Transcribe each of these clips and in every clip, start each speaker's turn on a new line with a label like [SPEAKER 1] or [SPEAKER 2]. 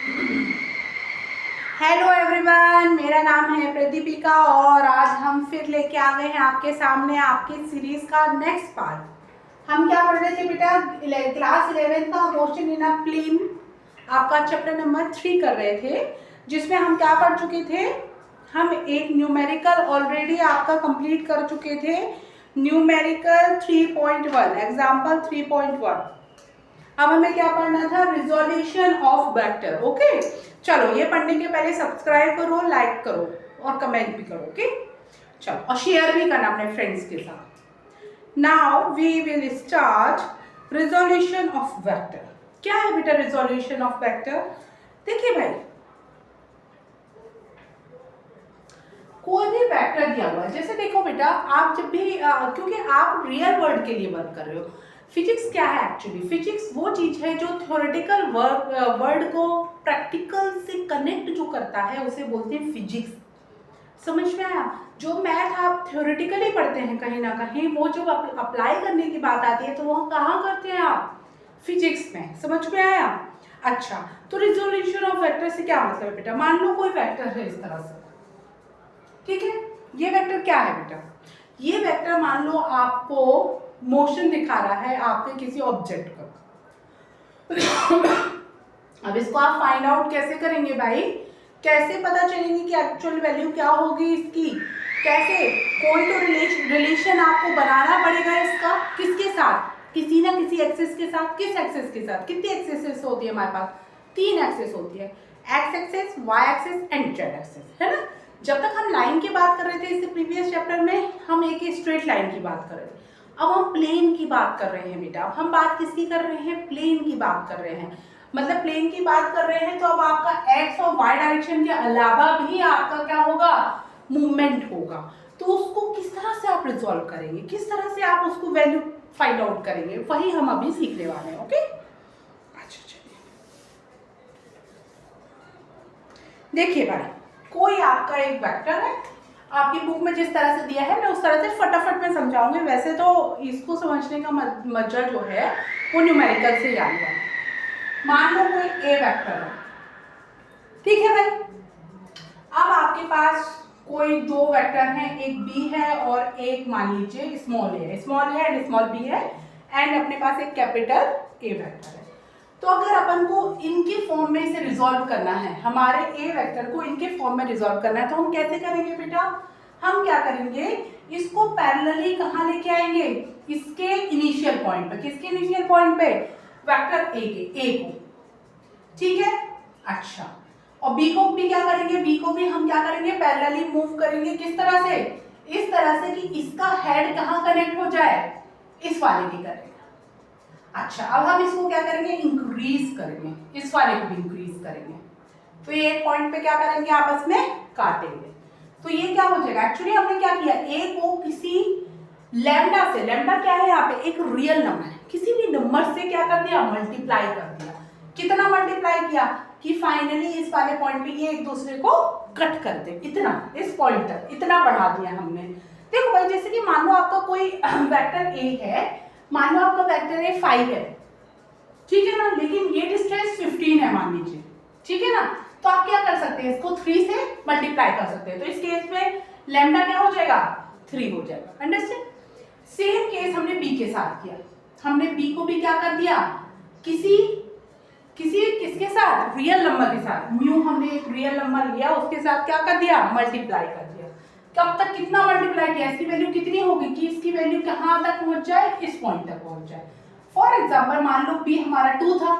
[SPEAKER 1] Hello everyone, मेरा नाम है प्रदीपिका और आज हम फिर लेके आ गए हैं आपके सामने आपकी सीरीज का नेक्स्ट पार्ट। हम क्या पढ़ रहे थे बेटा? क्लास 11 का मोशन इन अ प्लेन आपका चैप्टर नंबर 3 कर रहे थे, जिसमें हम क्या पढ़ चुके थे? हम एक न्यूमेरिकल ऑलरेडी आपका कंप्लीट कर चुके थे, न्यूमेरिकल 3.1, एग्जाम्पल 3.1। अब हमें क्या पढ़ना था? Resolution of vector. ओके, चलो ये पढ़ने के पहले सब्सक्राइब करो, लाइक करो और कमेंट भी करो। ओके, चलो और शेयर भी करना अपने फ्रेंड्स के साथ। Now we will start resolution of vector. क्या है बेटा रिजोल्यूशन ऑफ वेक्टर? देखिए भाई, कोई भी वेक्टर दिया हुआ है, जैसे देखो बेटा, आप जब भी क्योंकि आप रियल वर्ल्ड के लिए वर्क कर रहे हो। फिजिक्स क्या है एक्चुअली? फिजिक्स वो चीज है जो थ्योरेटिकल वर्ल्ड को प्रैक्टिकल से कनेक्ट जो करता है, उसे बोलते हैं फिजिक्स। समझ में आया? जो मैथ आप थ्योरेटिकली पढ़ते हैं कहीं ना कहीं, वो जब अप्लाई करने की बात आती है तो वह कहाँ करते हैं आप? फिजिक्स में। समझ में आया? अच्छा, तो रिजोल्यूशन ऑफ वेक्टर से क्या मतलब है बेटा? मान लो कोई वेक्टर है इस तरह से, ठीक है? ये वेक्टर क्या है बेटा? ये वेक्टर मान लो आपको मोशन दिखा रहा है आपके किसी ऑब्जेक्ट का। अब इसको आप फाइंड आउट कैसे करेंगे भाई? कैसे पता चलेंगे कि एक्चुअल वैल्यू क्या होगी इसकी? कैसे? कोई तो रिलेशन आपको बनाना पड़ेगा इसका। किसके साथ? किसी ना किसी एक्सिस के साथ। किस एक्सिस के साथ? कितनी एक्सिस होती है हमारे पास? 3 एक्सिस होती है, x axis, y axis and z axis, है ना? जब तक हम लाइन की बात कर रहे थे इससे प्रीवियस चैप्टर में, हम एक स्ट्रेट लाइन की बात कर रहे थे। अब हम प्लेन की बात कर रहे हैं बेटा। अब हम बात किसकी कर रहे हैं? प्लेन की बात कर रहे हैं। मतलब प्लेन की बात कर रहे हैं तो अब आपका एक्स और वाई डायरेक्शन के अलावा भी आपका क्या होगा? मूवमेंट होगा। तो उसको किस तरह से आप रिजॉल्व करेंगे? किस तरह से आप उसको वैल्यू फाइंड आउट करेंगे? वही हम अभी सीखने वाले हैं। ओके, अच्छा चलिए, देखिए भाई, कोई आपका एक वेक्टर है, आपकी बुक में जिस तरह से दिया है मैं उस तरह से फटाफट में समझाऊंगी। वैसे तो इसको समझने का मजा जो है वो न्यूमेरिकल से ही आएगा। मान लो कोई ए वेक्टर है, ठीक है भाई? अब आपके पास कोई 2 वेक्टर हैं, एक बी है और एक मान लीजिए स्मॉल ए है। Small a and small b है एंड अपने पास एक कैपिटल ए वेक्टर है। तो अगर अपन को इनके फॉर्म में इसे रिजॉल्व करना है, हमारे ए वेक्टर को इनके फॉर्म में रिजॉल्व करना है, तो हम कैसे करेंगे बेटा? हम क्या करेंगे? इसको पैरेलली कहाँ लेके आएंगे? इसके इनिशियल पॉइंट पे। किसके इनिशियल पॉइंट पे? वेक्टर ए के, ए को, ठीक है? अच्छा, और बी को भी क्या करेंगे? बी को भी हम क्या करेंगे? पैरेलली मूव करेंगे। किस तरह से? इस तरह से कि इसका हेड कहाँ कनेक्ट हो जाए? इस वाले की करेंगे। अच्छा, अब हम इसको क्या करेंगे? इंक्रीज करेंगे, इस वाले को भी इंक्रीज करेंगे। तो ये एक पॉइंट पे क्या करेंगे? आपस में काटेंगे। तो ये क्या हो जाएगा? एक्चुअली हमने क्या किया? ए को किसी लैम्डा से, लैम्डा क्या है यहाँ पे? एक रियल नंबर है, किसी भी नंबर से क्या कर दिया? मल्टीप्लाई कर दिया। कितना मल्टीप्लाई किया? कि फाइनली इस वाले पॉइंट पे ये एक दूसरे को कट कर दे। इतना, इस पॉइंट तक इतना बढ़ा दिया हमने। देखो भाई, जैसे कि मान लो आपका कोई वेक्टर ए है, मान लो आपका वेक्टर ए 5 है, ठीक है ना? लेकिन ये डिस्टेंस 15 है मान लीजिए, ठीक है ना? तो आप क्या कर सकते हैं? इसको 3 से मल्टीप्लाई कर सकते हैं। तो इस केस में लैम्डा क्या हो जाएगा? 3 हो जाएगा। अंडरस्टैंड? सेम केस हमने बी के साथ किया। हमने बी को भी क्या कर दिया? किसके साथ? रियल नंबर के साथ। म्यू हमने एक रियल नंबर लिया, उसके साथ क्या कर दिया? मल्टीप्लाई कर दिया। कब तक कितना मल्टीप्लाई किया? इसकी वैल्यू कितनी होगी कि इसकी वैल्यू कहाँ तक पहुंच जाए? इस पॉइंट तक पहुंच जाए। फॉर एग्जाम्पल मान लो बी हमारा 2 था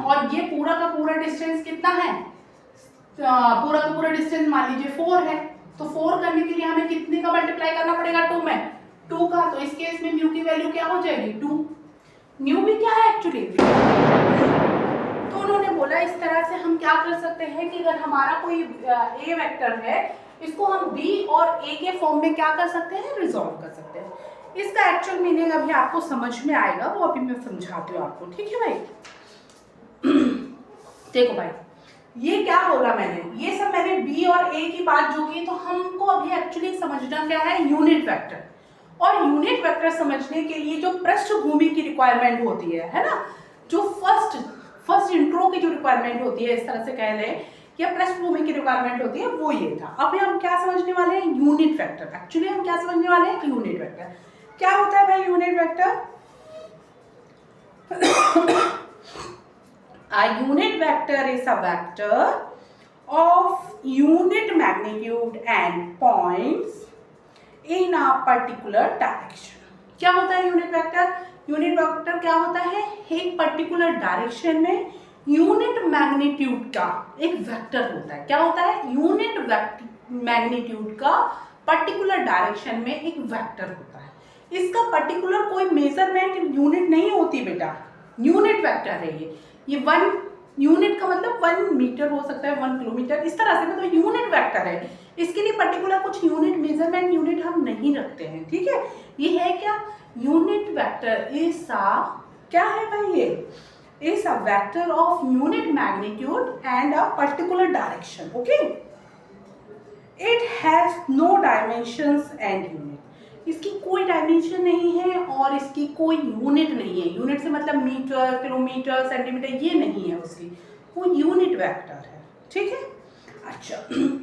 [SPEAKER 1] और ये पूरा का पूरा डिस्टेंस कितना है? पूरा का पूरा डिस्टेंस मान लीजिए 4 है। तो 4 करने के लिए हमें कितने का मल्टीप्लाई करना पड़ेगा? 2 में, 2 का। तो इस केस में म्यू की वैल्यू क्या हो जाएगी? 2। म्यू भी क्या है एक्चुअली? तो उन्होंने बोला इस तरह से हम क्या कर सकते हैं कि अगर हमारा कोई ए वेक्टर है, इसको हम बी और ए के फॉर्म में क्या कर सकते हैं? रिजॉल्व कर सकते हैं। इसका एक्चुअल मीनिंग अभी आपको समझ में आएगा, वो अभी मैं समझाती हूँ आपको, ठीक है भाई? देखो भाई, ये क्या बोला मैंने? ये सब मैंने बी और ए की बात जो की, तो हमको अभी एक्चुअली समझना क्या है? Unit vector. और यूनिट वेक्टर समझने के लिए जो पृष्ठभूमि की रिक्वायरमेंट होती है ना? जो फर्स्ट इंट्रो की जो रिक्वायरमेंट होती है, इस तरह से कह लें, या पृष्ठभूमि की रिक्वायरमेंट होती है, वो ये था। अब हम क्या समझने वाले हैं? Unit vector. एक्चुअली हम क्या समझने वाले हैं? Unit vector. क्या होता है भाई unit vector? A unit vector is a vector of unit magnitude and points in a particular direction. क्या होता है यूनिट वेक्टर? यूनिट वेक्टर क्या होता है? एक पर्टिकुलर डायरेक्शन में यूनिट मैग्नीट्यूड का एक वेक्टर होता है। क्या होता है? यूनिट मैग्नीट्यूड का पर्टिकुलर डायरेक्शन में एक वेक्टर होता है। इसका पर्टिकुलर कोई मेजरमेंट यूनिट नहीं होती बेटा, यूनिट वेक्टर है ये 1 यूनिट का मतलब 1 मीटर हो सकता है, 1 किलोमीटर, इस तरह से, मतलब यूनिट वेक्टर है। इसके लिए पर्टिकुलर कुछ यूनिट मेजरमेंट यूनिट हम नहीं रखते हैं, ठीक है। ये है क्या? यूनिट वेक्टर इज क्या है भाई? ये is a vector of unit magnitude and a particular direction, okay. It has no dimensions and unit. इसकी कोई डायमेंशन नहीं है और इसकी कोई यूनिट नहीं है। यूनिट से मतलब मीटर, किलोमीटर, सेंटीमीटर, ये नहीं है उसकी, वो यूनिट वेक्टर है, ठीक है। अच्छा,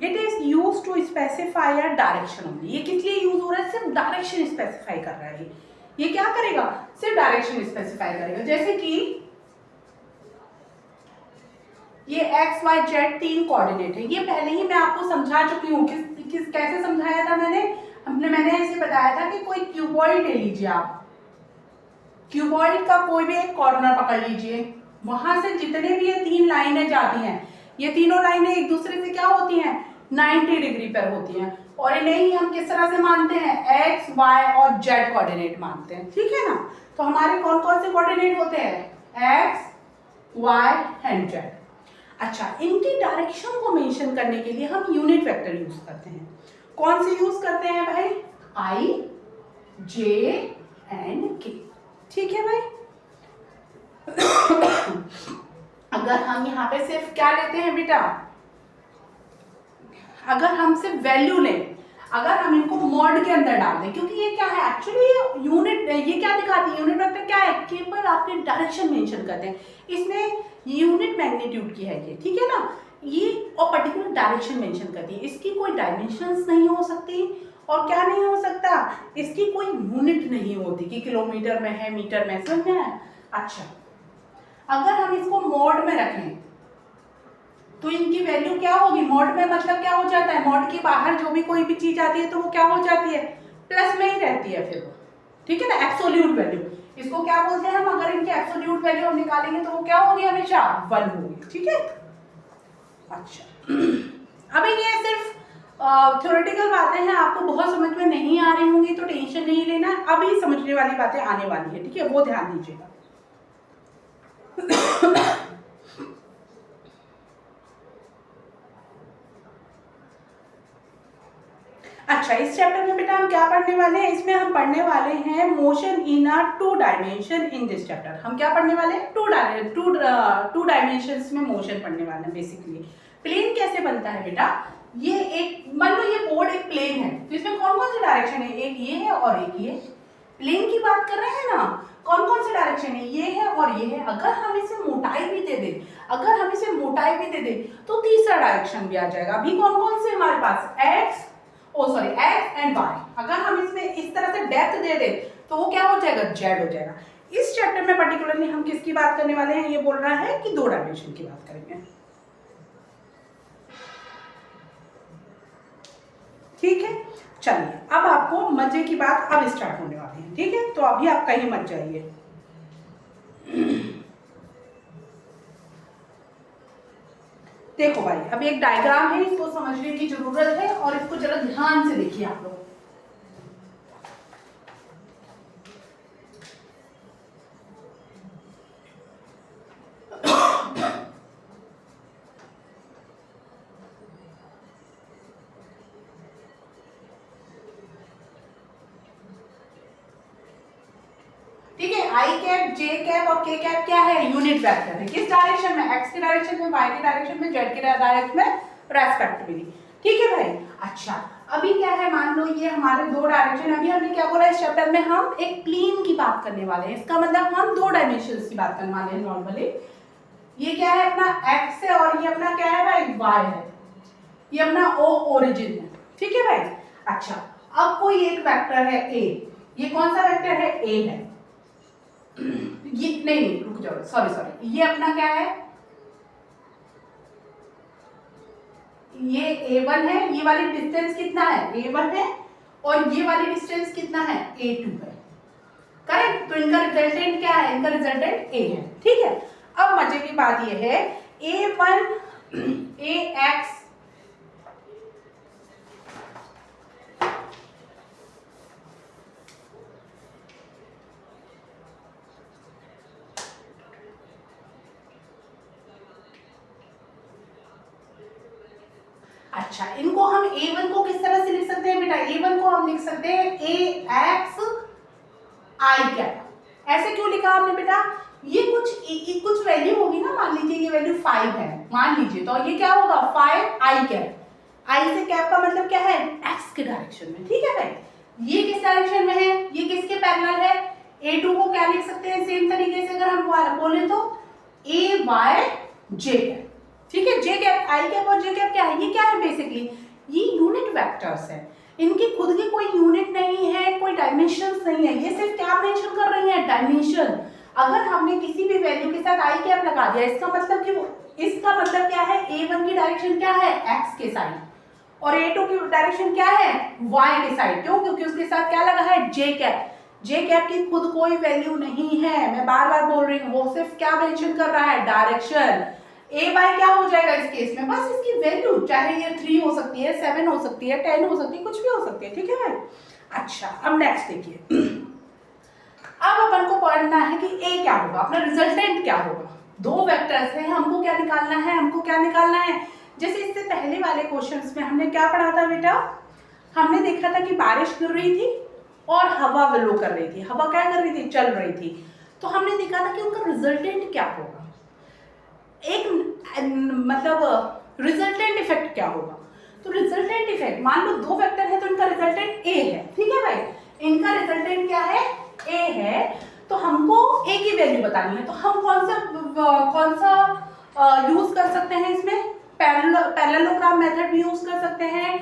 [SPEAKER 1] it is use to specify a direction only. ये किस लिए यूज हो रहा है? सिर्फ डायरेक्शन स्पेसिफाई कर रहा है। ये क्या करेगा? सिर्फ डायरेक्शन स्पेसिफाई करेगा। जैसे कि ये एक्स वाई जेड 3 कोऑर्डिनेट है, ये पहले ही मैं आपको समझा चुकी हूँ। किस कैसे समझाया था मैंने ऐसे बताया था कि कोई क्यूबॉइड ले लीजिए आप, क्यूबॉइड का कोई भी एक कॉर्नर पकड़ लीजिए, वहां से जितने भी ये 3 लाइनें जाती हैं, ये तीनों लाइनें एक दूसरे से क्या होती हैं? 90 डिग्री पर होती हैं, और इन्हें ही हम किस तरह से मानते हैं? एक्स, वाई और जेड कोऑर्डिनेट मानते हैं, ठीक है ना। तो हमारे कौन कौन से कोऑर्डिनेट होते हैं? X, y and z. अच्छा, इनकी डायरेक्शन को मेंशन करने के लिए हम यूनिट वेक्टर यूज करते हैं। कौन से यूज करते हैं भाई? आई, जे एंड के, ठीक है भाई। अगर हम यहाँ पे सिर्फ क्या लेते हैं बेटा? अगर हम सिर्फ वैल्यू लें, अगर हम इनको मॉड के अंदर डाल दें, क्योंकि ये क्या है एक्चुअली, ये यूनिट, ये क्या दिखाती है? यूनिट वेक्टर क्या है? केवल आपके डायरेक्शन मेंशन करते हैं। इसमें यूनिट मैग्नीट्यूड की है ये, ठीक है ना, ये और पर्टिकुलर डायरेक्शन मेंशन करती है। इसकी कोई डायमेंशंस नहीं हो सकती, और क्या नहीं हो सकता? इसकी कोई यूनिट नहीं होती कि किलोमीटर में है, मीटर में, समझ में आया? अच्छा, अगर हम इसको मोड में रखें तो इनकी वैल्यू क्या होगी? मोड में मतलब क्या हो जाता है? मोड के बाहर जो भी कोई भी चीज आती है तो वो क्या हो जाती है? प्लस में ही रहती है फिर वो, ठीक है ना। एब्सोल्यूट वैल्यू, इसको क्या बोलते हैं हम? अगर इनकी एब्सोल्यूट वैल्यू हम निकालेंगे तो वो क्या होगी? हमेशा 1 होगी, ठीक है। अच्छा, अभी ये सिर्फ थ्योरेटिकल बातें हैं, आपको बहुत समझ में नहीं आ रही होंगी तो टेंशन नहीं लेना, अभी समझने वाली बातें आने वाली है, ठीक है, वो ध्यान दीजिएगा। अच्छा, इस चैप्टर में बेटा हम क्या पढ़ने वाले हैं? इसमें हम पढ़ने वाले हैं motion in a 2 dimension. In this chapter हम क्या पढ़ने वाले हैं? 2 डायमेंशंस में मोशन पढ़ने वाले हैं। बेसिकली प्लेन कैसे बनता है बेटा? ये एक, मान लो ये बोर्ड एक प्लेन है, तो इसमें कौन कौन सी डायरेक्शन है? एक ये है और एक ये। प्लेन की बात कर रहे हैं ना, कौन कौन सी डायरेक्शन है? ये है और ये है। अगर हम इसे मोटाई भी दे दें, अगर हम इसे मोटाई भी दे दें तो तीसरा डायरेक्शन भी आ जाएगा। अभी कौन कौन से हमारे पास? X and Y. अगर हम इसमें इस तरह से डेप्थ दे दें तो वो क्या हो जाएगा? जेड हो जाएगा। इस चैप्टर में पर्टिकुलरली हम किसकी बात करने वाले हैं? ये बोल रहा है कि 2 डायमेंशन की बात करेंगे, ठीक है। चलिए, अब आपको मजे की बात अब स्टार्ट होने वाली है, ठीक है, तो अभी आप कहीं मत जाइए। देखो भाई, अब एक डायग्राम है, इसको समझने की जरूरत है और इसको जरा ध्यान से देखिए आप लोग। ठीक है, आई कैप, जे कैप और के कैप क्या है? यूनिट वेक्टर है। किस डायरेक्शन में? एक्स के डायरेक्शन में, वाई के डायरेक्शन में, जेड के डायरेक्शन में रेस्पेक्टिवली, ठीक है भाई। अच्छा, अभी क्या है, मान लो ये हमारे 2 डायरेक्शन। अभी हमने क्या बोला? इस चैप्टर में हम एक प्लेन की बात करने वाले हैं, इसका मतलब हम 2 डायमेंशंस की बात करने वाले हैं नॉर्मली। ये क्या है अपना x है और ये अपना क्या है भाई y है, ये अपना o ओरिजिन है, ठीक है भाई। अच्छा अब कोई एक वेक्टर है a, ये कौन सा वेक्टर है a है, ये नहीं रुक जाओ सॉरी ये अपना क्या है, ये a1 है, ये वाली डिस्टेंस कितना है a1 है और ये वाली डिस्टेंस कितना है a2 है, करेक्ट। तो इनका रिजल्टेंट क्या है, इनका रिजल्टेंट a है, ठीक है। अब मजे की बात ये है a1 ax अच्छा इनको हम a1 को किस तरह से लिख सकते हैं बेटा, a1 को हम लिख सकते हैं ax i कैप। ऐसे क्यों लिखा आपने बेटा, ये कुछ वैल्यू होगी ना, मान लीजिए ये वैल्यू 5 है मान लीजिए, तो ये क्या होगा 5 i कैप, i से कैप का मतलब क्या है x के डायरेक्शन में, ठीक है भाई। ये किस डायरेक्शन में है, ये किसके पैरेलल है, a2 को क्या लिख सकते हैं सेम तरीके से अगर हम बोले तो a y j कैप, ठीक है। j कैप i कैप और j कैप क्या है, ये क्या है बेसिकली ये यूनिट वेक्टर्स है, इनकी खुद की कोई यूनिट नहीं है, कोई डायमेंशंस नहीं है, ये सिर्फ क्या मेंशन कर रही है डायमेंशन। अगर हमने किसी भी वैल्यू के साथ i कैप लगा दिया इसका मतलब क्या है a1 की डायरेक्शन क्या है x के साइड और a2 की डायरेक्शन क्या है y के साइड, क्यों, क्योंकि उसके साथ क्या लगा है j कैप। j कैप की खुद कोई वैल्यू नहीं है, मैं बार बार बोल रही हूँ, वो सिर्फ क्या मेंशन कर रहा है डायरेक्शन। a बाय क्या हो जाएगा इस केस में, बस इसकी वैल्यू, चाहे ये 3 हो सकती है, 7 हो सकती है, 10 हो सकती है, कुछ भी हो सकती है, ठीक है भाई। अच्छा अब नेक्स्ट देखिए, अब अपन को पढ़ना है कि a क्या होगा, अपना रिजल्टेंट क्या होगा। दो वेक्टर्स हैं, हमको क्या निकालना है, जैसे इससे पहले वाले क्वेश्चंस में हमने क्या पढ़ा था बेटा, हमने देखा था कि बारिश गिर रही थी और हवा ब्लो कर रही थी, हवा क्या कर रही थी चल रही थी, तो हमने देखा था कि उनका रिजल्टेंट क्या होगा, एक मतलब रिजल्टेंट इफेक्ट क्या होगा। तो रिजल्टेंट इफेक्ट, मान लो दो वेक्टर है तो इनका रिजल्टेंट a है, ठीक है भाई, इनका रिजल्टेंट क्या है a है, तो हमको a की वैल्यू बतानी है, तो हम कौन सा यूज कर सकते हैं इसमें, पैरेललोग्राम मेथड भी यूज कर सकते हैं,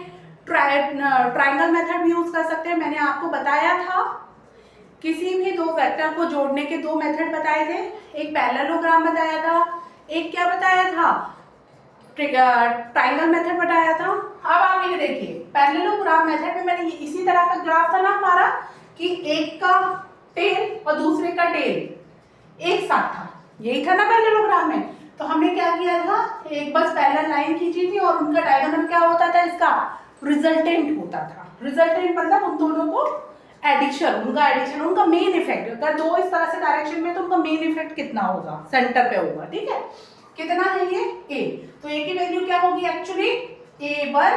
[SPEAKER 1] ट्रायंगल मेथड भी यूज कर सकते हैं। मैंने आपको बताया था किसी भी दो वेक्टर को जोड़ने के दो मेथड बताए थे, एक पैरेललोग्राम बताया था, एक क्या बताया था ट्रायंगल मेथड बताया था। अब आप ये देखिए पैरेललोग्राम मेथड में मैंने इसी तरह का ग्राफ था ना हमारा कि एक का टेल और दूसरे का टेल एक साथ था, यही था ना पैरेललोग्राम में। तो हमने क्या किया था, एक बस पैरेलल लाइन खींची थी और उनका डायगोनल क्या होता था, इसका रिजल्टेंट होता था। रिजल्टेंट मतलब उन दोनों को एडिशन, उनका मेन इफेक्ट, अगर दो इस तरह से डायरेक्शन में तो उनका मेन इफेक्ट कितना होगा, सेंटर पे होगा, ठीक है। कितना है ये a, तो a की वैल्यू क्या होगी एक्चुअली a1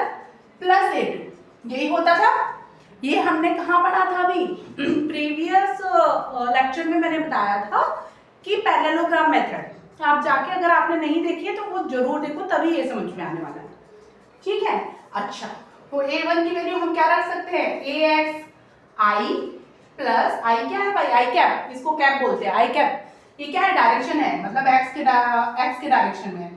[SPEAKER 1] प्लस a2, यही होता था। ये हमने कहाँ पढ़ा था अभी प्रीवियस लेक्चर में मैंने बताया था कि पैरेललोग्राम मेथड, आप जाके अगर आपने नहीं देखी है तो वो जरूर देखो, तभी ये समझ में आने वाला है, ठीक है। अच्छा तो a1 की वैल्यू हम क्या रख सकते हैं ax i प्लस i क्या है भाई i कैप, इसको कैप बोलते हैं i कैप, ये क्या है डायरेक्शन है, मतलब x के डायरेक्शन में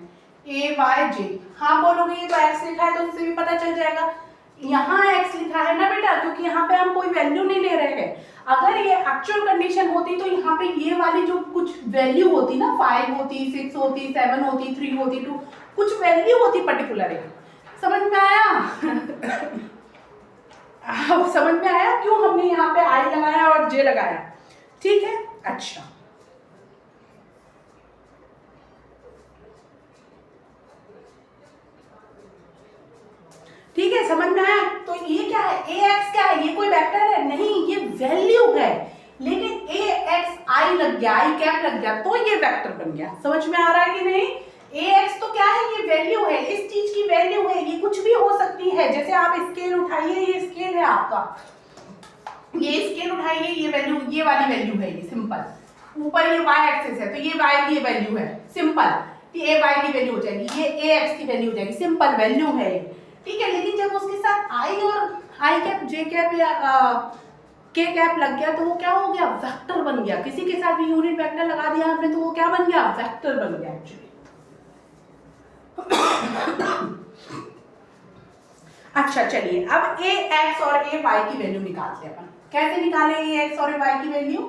[SPEAKER 1] a y j, हाँ बोलोगे ये तो x लिखा है तो उससे भी पता चल जाएगा, यहाँ x लिखा है ना बेटा, क्योंकि यहाँ पे हम कोई वैल्यू नहीं ले रहे हैं। अगर ये एक्चुअल कंडीशन होती तो यहाँ पे ये वाली जो कुछ वैल्यू होती ना, 5 होती, 6 होती, 7 होती, 3 होती, 2 कुछ वैल्यू होती पर्टिकुलर है, समझ में आया अब समझ में आया क्यों हमने यहाँ पे i लगाया और j लगाया, ठीक है। अच्छा ठीक है, समझ में आया। तो ये क्या है ax क्या है, ये कोई वेक्टर है नहीं, ये वैल्यू है, लेकिन ax i लग गया, i कैप लग गया तो ये वेक्टर बन गया, समझ में आ रहा है कि नहीं। ax तो क्या है, ये वैल्यू है, इस चीज की वैल्यू है, ये कुछ भी हो सकती है। जैसे आप स्केल उठाइए, ये स्केल है आपका, ये स्केल उठाइए, ये वैल्यू, ये वाली वैल्यू है, ये सिंपल, ऊपर ये y एक्सिस है तो ये y की वैल्यू है, सिंपल, ये y की वैल्यू हो जाएगी, ये ax की वैल्यू हो जाएगी, सिंपल वैल्यू है, ठीक है। लेकिन जब उसके साथ i और i कैप j कैप या k कैप लग गया तो वो क्या हो गया, वेक्टर बन गया। किसी के साथ भी यूनिट वेक्टर लगा दिया आपने तो वो क्या बन गया, वेक्टर बन गया एक्चुअली, अच्छा चलिए, अब ए एक्स और ए वाई की वैल्यू निकालते हैं अपन। कैसे निकालें ए एक्स और ए वाई की वैल्यू?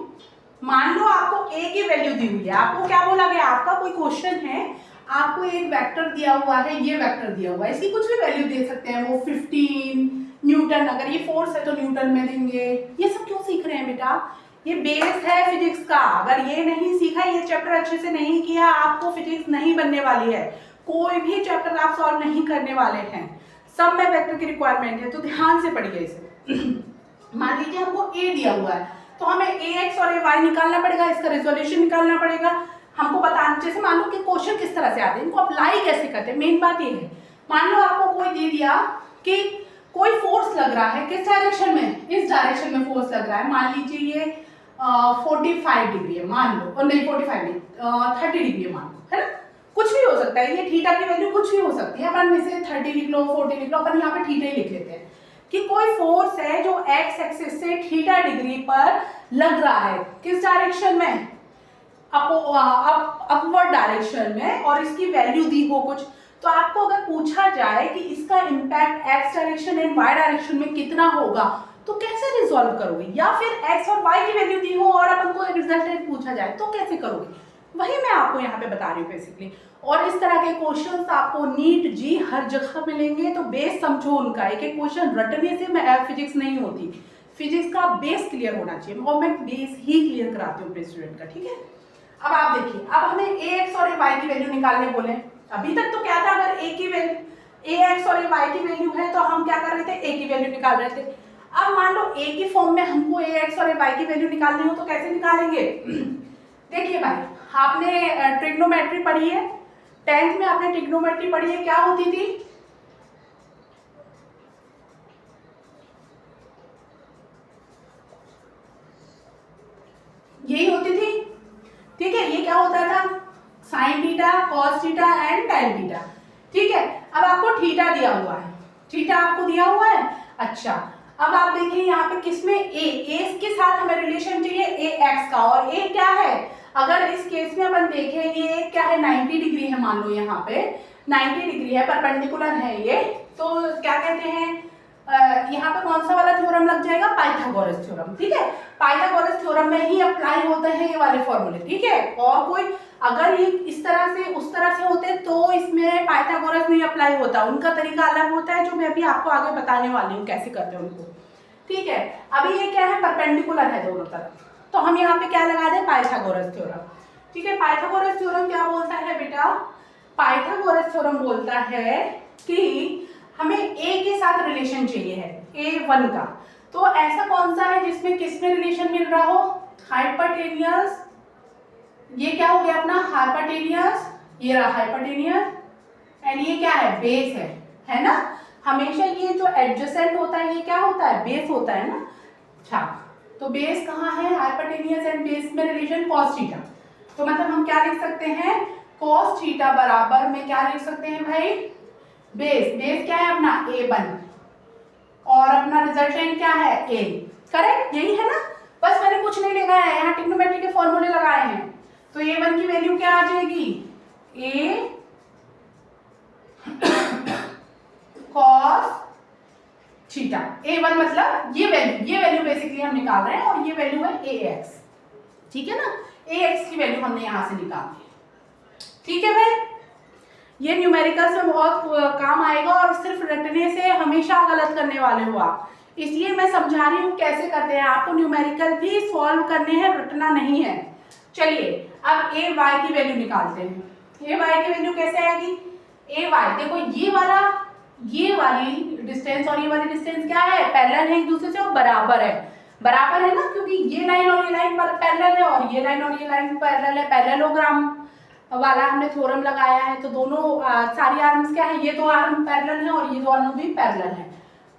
[SPEAKER 1] मान लो आपको ए की वैल्यू दी हुई है, आपको क्या बोला गया, आपका कोई क्वेश्चन है, आपको एक वेक्टर दिया हुआ है, ये वेक्टर दिया हुआ है, इसकी कुछ भी वैल्यू दे सकते हैं, वो 15 न्यूटन, अगर ये फोर्स है तो न्यूटन में देंगे। ये सब क्यों सीख रहे हैं बेटा? ये बेस है फिजिक्स का। अगर ये नहीं सीखा, ये चैप्टर अच्छे से नहीं किया, आपको फिजिक्स नहीं बनने वाली है, कोई भी चैप्टर आप सॉल्व नहीं करने वाले हैं। सब में वेक्टर की रिक्वायरमेंट है, तो ध्यान से पढ़िए इसे। मान लीजिए हमको ए दिया हुआ है, तो हमें ए एक्स और ए वाई निकालना पड़ेगा, इसका रिजोल्यूशन निकालना पड़ेगा। हमको बताना, जैसे मान लो कि क्वेश्चन किस तरह से आते हैं, इनको अप्लाई कैसे करते हैं, मेन बात ये है। मान लो आपको कोई दे दिया कि कोई फोर्स लग रहा है, किस डायरेक्शन में, इस डायरेक्शन में फोर्स लग रहा है। मान लीजिए ये 45 डिग्री है, मान लो, और नहीं 45 नहीं, 30 डिग्री है मान लो, है ना, कुछ भी हो सकता है, ये थीटा की वैल्यू कुछ भी हो सकती है। अपन में से 30 लिख लो, 40 लिख लो, अपन यहाँ पे थीटा ही लिख लेते हैं कि कोई फोर्स है जो एक्स एक्सिस से थीटा डिग्री पर लग रहा है, किस डायरेक्शन में, अपवर्ड डायरेक्शन में, और इसकी वैल्यू दी हो कुछ। तो आपको अगर पूछा जाए कि इसका impact x direction and y direction में कितना होगा, तो कैसे रिजॉल्व करोगे? या फिर एक्स और वाई की वैल्यू दी हो और अपन को रिजल्टेंट पूछा जाए तो कैसे करोगे? वही मैं आपको यहाँ पे बता रही हूँ बेसिकली। और इस तरह के क्वेश्चंस आपको नीट जी हर जगह मिलेंगे, तो बेस समझो उनका। एक एक क्वेश्चन रटने से फिजिक्स नहीं होती, फिजिक्स का बेस क्लियर होना चाहिए, और मैं बेस ही क्लियर कराती हूँ अपने स्टूडेंट का, ठीक है। अब आप देखिए, अब हमें ए एक्स और ए वाई की वैल्यू निकालने बोले। अभी तक तो क्या था, अगर ए की वैल्यू, ए एक्स और ए वाई की वैल्यू है तो हम क्या कर रहे थे, ए की वैल्यू निकाल रहे थे। अब मान लो ए की फॉर्म में हमको ए एक्स और ए वाई की वैल्यू निकालनी हो तो कैसे निकालेंगे? देखिए भाई, आपने ट्रिग्नोमेट्री पढ़ी है, 10th में आपने ट्रिग्नोमेट्री पढ़ी है, क्या होती थी? यही होती थी, ठीक है। ये क्या होता था, sine theta, cos theta and tan theta, ठीक है। अब आपको थीटा दिया हुआ है, थीटा आपको दिया हुआ है। अच्छा, अब आप देखिए यहाँ पे किसमें ए के साथ हमें रिलेशन चाहिए ए एक्स का, और ए क्या है, अगर इस केस में अपन देखें, ये क्या है, 90 डिग्री है, मान लो यहाँ पे 90 डिग्री है, परपेंडिकुलर है ये, तो क्या कहते हैं, यहाँ पे कौन सा वाला थ्योरम लग जाएगा, पाइथागोरस थ्योरम, ठीक है। पाइथागोरस थ्योरम में ही अप्लाई होते हैं ये वाले फॉर्मूले, ठीक है। और कोई अगर ये इस तरह से उस तरह से होते तो इसमें पाइथागोरस नहीं अप्लाई होता, उनका तरीका अलग होता है, जो मैं भी आपको आगे बताने वाली हूँ कैसे करते हैं उनको, ठीक है। अभी ये क्या है, परपेंडिकुलर है दोनों तरफ, तो हम यहाँ पे क्या लगा दें, पाइथागोरस थ्योरम, ठीक है। पाइथागोरस थ्योरम क्या बोलता है बेटा, पाइथागोरस थ्योरम बोलता है कि हमें ए के साथ रिलेशन चाहिए है, A1 का। तो ऐसा कौन सा है जिसमें किसमें रिलेशन मिल रहा हो, हाइपोटेनियस, ये क्या हो गया अपना हाइपोटेनियस, ये रहा हाइपोटेनियस, एंड ये क्या है, बेस है ना। हमेशा ये जो एडजेसेंट होता है ये क्या होता है, बेस होता है ना। अच्छा, तो बेस कहाँ है, हाइपोटेनियस एंड बेस में रिलेशन कॉस थीटा। तो मतलब हम क्या लिख सकते हैं, कॉस थीटा बराबर में क्या लिख सकते हैं भाई, बेस क्या है अपना A1, और अपना रिजल्टेंट क्या है A, करेक्ट, यही है ना। बस मैंने कुछ नहीं लिखा है, यहाँ ट्रिग्नोमेट्री के फॉर्मूले लगाए हैं। तो A1 की वैल्यू क्या आ जाएगी, A cos थीटा। A1 मतलब ये वैल्यू बेसिकली हम निकाल रहे हैं, और ये वैल्यू है AX, ठीक है ना। AX की वैल्यू हमने यहाँ से निकाल दी, ठीक है भाई। ये न्यूमेरिकल्स में बहुत काम आएगा, और सिर्फ रटने से हमेशा गलत करने वाले हो आप, इसलिए मैं समझा रही हूँ कैसे करते हैं। आपको न्यूमेरिकल भी सॉल्व करने हैं, रटना नहीं है। चलिए अब ए वाई की वैल्यू निकालते हैं। ए वाई की वैल्यू कैसे आएगी, ए वाई देखो, ये वाली डिस्टेंस और ये वाली डिस्टेंस क्या है, पैरेलल है एक दूसरे से और बराबर है ना, क्योंकि ये लाइन और ये लाइन पैरेलल है, और ये लाइन और ये लाइन पैरेलल है। पैरेललोग्राम वाला हमने थ्योरम लगाया है, तो दोनों सारी आर्म्स क्या है, ये दो आर्म पैरेलल है और ये दोनों भी पैरेलल है।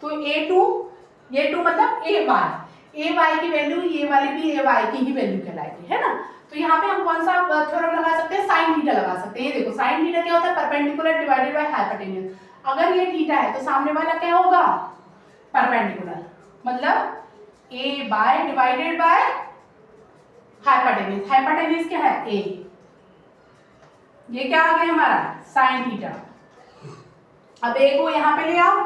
[SPEAKER 1] तो ये टू मतलब ए वाई की वैल्यू, ये वाली भी ए वाई की ही वैल्यू कहलाएगी, है ना। तो यहाँ पे हम कौन सा थ्योरम लगा सकते हैं, साइन थीटा लगा सकते हैं। ये देखो साइन थीटा क्या होता है, परपेंडिकुलर डिवाइडेड बाय हाइपोटेन्यूज। अगर ये थीटा है तो सामने वाला क्या होगा, परपेंडिकुलर, मतलब A by divided by hypotenuse. Hypotenuse क्या है, ए, ये क्या आ गया हमारा साइन थीटा। अब ए को यहाँ पे ले आओ,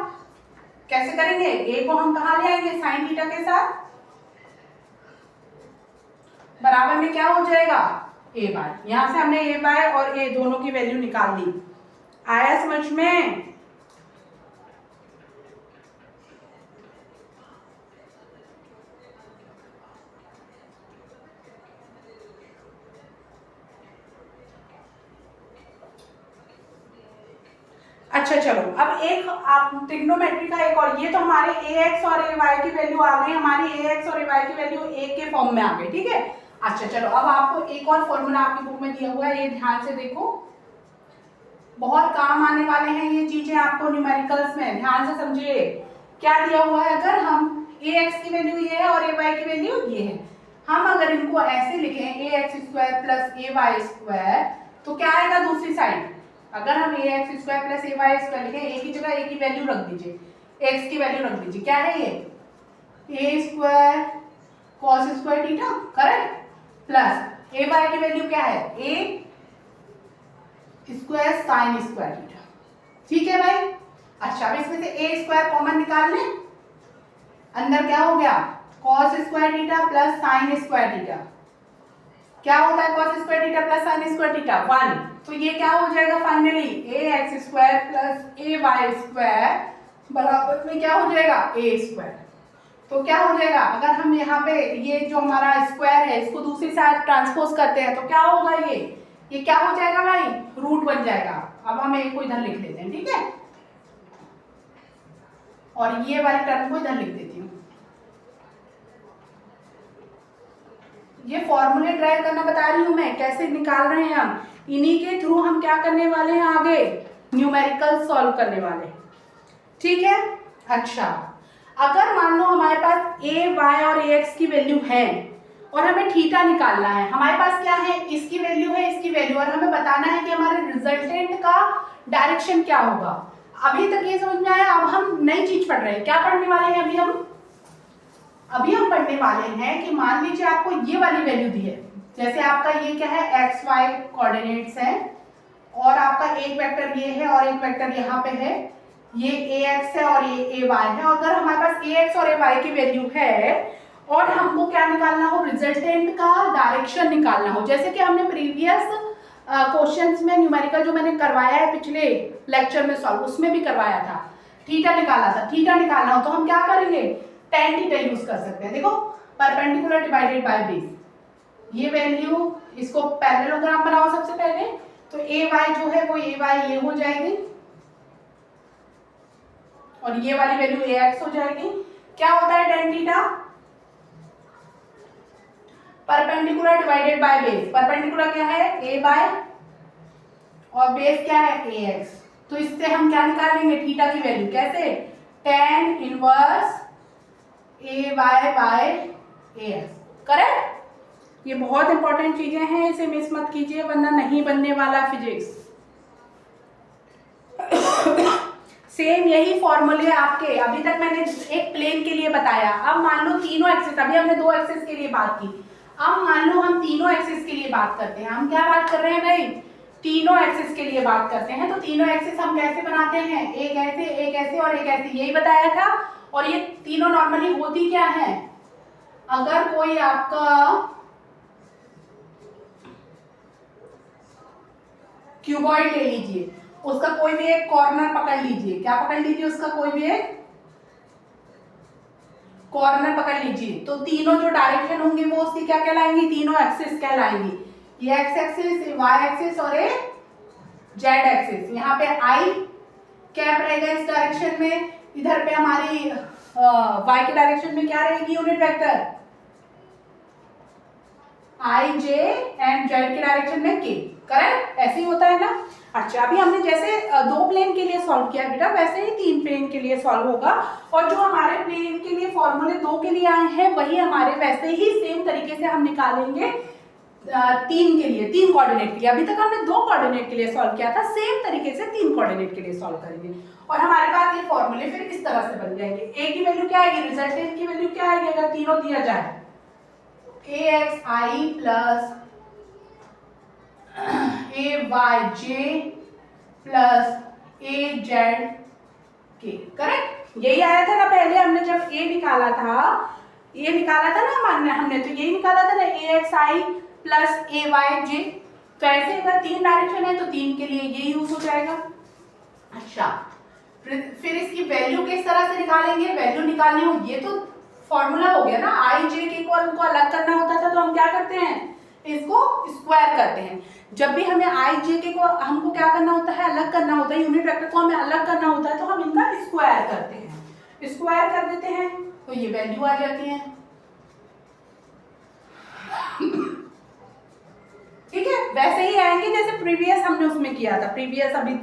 [SPEAKER 1] कैसे करेंगे, ए को हम कहाँ ले आएंगे साइन थीटा के साथ, बराबर में क्या हो जाएगा ए बाय, यहां से हमने ए बाय और ए दोनों की वैल्यू निकाल ली। आया समझ में? अच्छा चलो, अब एक आप ट्रिग्नोमेट्री का एक और, ये तो हमारे ax और ay की वैल्यू आ गई, हमारी ax और ay की वैल्यू a के फॉर्म में आ गई, ठीक है। अच्छा चलो, अब आपको एक और फॉर्मूला आपकी बुक में दिया हुआ है, ये ध्यान से देखो, बहुत काम आने वाले हैं ये चीजें आपको न्यूमेरिकल्स में, ध्यान से समझिए। क्या दिया हुआ है, अगर हम ax की वैल्यू ये है और ay की वैल्यू ये है, हम अगर इनको ऐसे लिखें ax square plus ay square, तो क्या आएगा दूसरी साइड, अगर हम ax square plus ay square लिखें, a की जगह a की वैल्यू रख दीजिए, x की वैल्यू रख दीजिए, क्या है ये a square cos square theta, correct, plus ay की वैल्यू क्या है a square sine square theta, ठीक है भाई। अच्छा, अब इसमें से a स्क्वायर कॉमन निकाल लें, अंदर क्या हो गया cos square theta plus sine square theta, क्या होता है cos square theta plus sine square theta 1, तो ये क्या हो जाएगा finally ax square plus ay square बराबर में क्या हो जाएगा a स्क्वायर। तो क्या हो जाएगा, अगर हम यहाँ पे ये जो हमारा स्क्वायर है इसको दूसरी साइड ट्रांसपोज करते हैं तो क्या होगा, ये क्या हो जाएगा भाई, रूट बन जाएगा। अब हम a को इधर लिख लेते हैं, ठीक है, और ये वाली टर्म को इधर लिख देती हूँ। ये फॉर्मूले ड्राइव करना बता रही हूं मैं, कैसे निकाल रहे हैं हम, इन्हीं के थ्रू हम क्या करने वाले हैं आगे, न्यूमेरिकल सॉल्व करने वाले, ठीक है। अच्छा, अगर मान लो हमारे पास a y और ax की वैल्यू है और हमें थीटा निकालना है, हमारे पास क्या है, इसकी वैल्यू है, इसकी वैल्यू, और हमें बताना है कि हमारे रिजल्टेंट का डायरेक्शन क्या होगा। अभी तक ये समझ में आया, अब हम नई चीज पढ़ रहे हैं, क्या पढ़ने वाले हैं अभी हम पढ़ने वाले हैं कि मान लीजिए आपको ये वाली वैल्यू दी है, जैसे आपका ये क्या है एक्स वाई कोऑर्डिनेट्स है, और आपका एक वेक्टर ये है और एक वेक्टर यहाँ पे है, ये ax है और ये ay है, और अगर हमारे पास ax और ay की वैल्यू है और हमको क्या निकालना हो, रिजल्टेंट का डायरेक्शन निकालना हो, जैसे कि हमने प्रीवियस क्वेश्चंस में न्यूमेरिकल जो मैंने करवाया है पिछले लेक्चर में सॉल्व, उसमें भी करवाया था, थीटा निकाला था, थीटा निकालना हो तो हम क्या करेंगे, tan थीटा यूज कर सकते हैं। देखो, परपेंडिकुलर डिवाइडेड बाय बेस, ये वैल्यू, इसको पैरेललोग्राम बनाओ सबसे पहले, तो ay जो है वो ay ये हो जाएगी और ये वाली वैल्यू ax हो जाएगी। क्या होता है tan theta, perpendicular divided by base, perpendicular क्या है a बाय और बेस क्या है ax, तो इससे हम क्या निकालेंगे थीटा की वैल्यू, कैसे, tan inverse ay by ax, correct. ये बहुत इंपॉर्टेंट चीजें हैं, इसे मिस मत कीजिए वरना नहीं बनने वाला फिजिक्स। सेम यही फॉर्मूले आपके, अभी तक मैंने एक प्लेन के लिए बताया, अब मान लो तीनों एक्सिस, अभी हमने दो एक्सिस के लिए बात की, अब मान लो हम तीनों एक्सिस के लिए बात करते हैं। हम क्या बात कर रहे हैं भाई, तीनों एक्सिस के लिए बात करते हैं। तो तीनों एक्सिस हम कैसे बनाते हैं, एक ऐसे और एक ऐसे, यही बताया था। और ये तीनों नॉर्मली होती क्या है, अगर कोई आपका क्यूबॉइड ले लीजिए, उसका कोई भी एक कॉर्नर पकड़ लीजिए, क्या पकड़ लीजिए, उसका कोई भी एक कॉर्नर पकड़ लीजिए, तो तीनों जो डायरेक्शन होंगे वो उसकी क्या कहलाएंगी, तीनों एक्सिस कहलाएंगी। ये एक्स एक्सिस, वाई एक्सिस और ये जेड एक्सिस। यहाँ पे आई कैप रहेगा इस डायरेक्शन में, इधर पे हमारी वाई के डायरेक्शन में क्या रहेगी unit vector I J, and Z के डायरेक्शन में के, करेक्ट, ऐसे ही होता है ना। अच्छा, अभी हमने जैसे दो प्लेन के लिए सॉल्व किया बेटा, वैसे ही तीन प्लेन के लिए सॉल्व होगा, और जो हमारे प्लेन के लिए फॉर्मूले दो के लिए आए हैं वही हमारे वैसे ही सेम तरीके से हम निकालेंगे तीन के लिए, तीन कोऑर्डिनेट के लिए। अभी तक हमने दो कोऑर्डिनेट के लिए सॉल्व किया था, सेम तरीके से तीन कोऑर्डिनेट के लिए सॉल्व करेंगे, और हमारे पास ये फॉर्मूले फिर इस तरह से बन जाएंगे। ए की वैल्यू क्या आएगी, रिजल्टेंट की वैल्यू क्या आएगी अगर तीनों दिया जाए, ax plus ay j plus az k, correct. यही आया था ना पहले हमने जब ए निकाला था, ये निकाला था ना हमने तो यही निकाला था ना, AXI प्लस AYJ। तो ऐसे अगर 3 डायरेक्शन है तो 3 के लिए ये यूज हो जाएगा। अच्छा, फिर इसकी वैल्यू किस तरह से निकालेंगे, वैल्यू निकालनी हो, ये तो फॉर्मूला हो गया ना, IJ को हमको अलग करना होता था तो हम क्या करते हैं, इसको स्क्वायर करते हैं। जब भी हमें IJ को हमको क्या करना होता है, अलग करना होता है, यूनिट वेक्टर को हमें अलग करना होता है, तो हम इनका स्क्वायर करते हैं, स्क्वायर कर देते हैं तो ये वैल्यू आ जाती है। ठीक है, वैसे ही आएंगे जैसे प्रीवियस हमने उसमें किया था, प्रीवियस अभी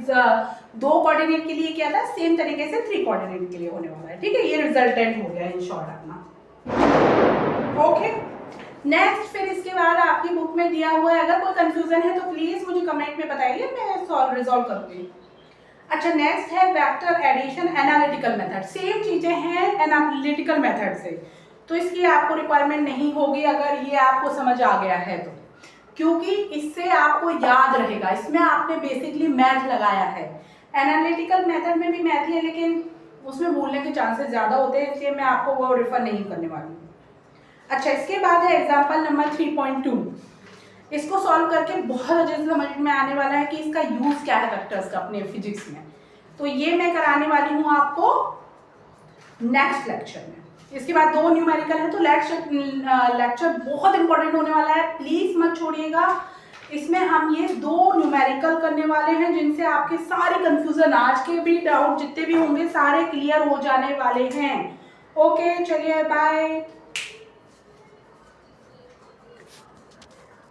[SPEAKER 1] 2 कोऑर्डिनेट के लिए किया था, सेम तरीके से 3 कोऑर्डिनेट के लिए होने वाला है। ठीक है, ये रिजल्टेंट हो गया इन शॉर्ट अपना। ओके, नेक्स्ट फिर इसके बाद आपकी बुक में दिया हुआ है, अगर कोई कंफ्यूजन है तो प्लीज मुझे कमेंट में बताइए, मैं रिजॉल्व करूंगी। अच्छा, नेक्स्ट है vector addition analytical method. Same चीजें हैं एनालिटिकल मेथड से, तो इसकी आपको रिक्वायरमेंट नहीं होगी अगर ये आपको समझ आ गया है तो, क्योंकि इससे आपको याद रहेगा, इसमें आपने बेसिकली मैथ लगाया है। एनालिटिकल मेथड में भी मैथ ही है, लेकिन उसमें भूलने के चांसेस ज़्यादा होते हैं, इसलिए मैं आपको वो रेफर नहीं करने वाली हूँ। अच्छा, इसके बाद है एग्जाम्पल नंबर 3.2। इसको सॉल्व करके बहुत अच्छे से समझ में आने वाला है कि इसका यूज़ क्या है वेक्टर्स का अपने फिजिक्स में। तो ये मैं कराने वाली हूँ आपको नेक्स्ट लेक्चर में। इसके बाद 2 न्यूमेरिकल है, तो लेक्चर बहुत इंपॉर्टेंट होने वाला है, प्लीज मत छोड़िएगा। इसमें हम ये 2 न्यूमेरिकल करने वाले हैं जिनसे आपके सारे कंफ्यूजन, आज के भी डाउट जितने भी होंगे सारे क्लियर हो जाने वाले हैं। ओके, चलिए बाय।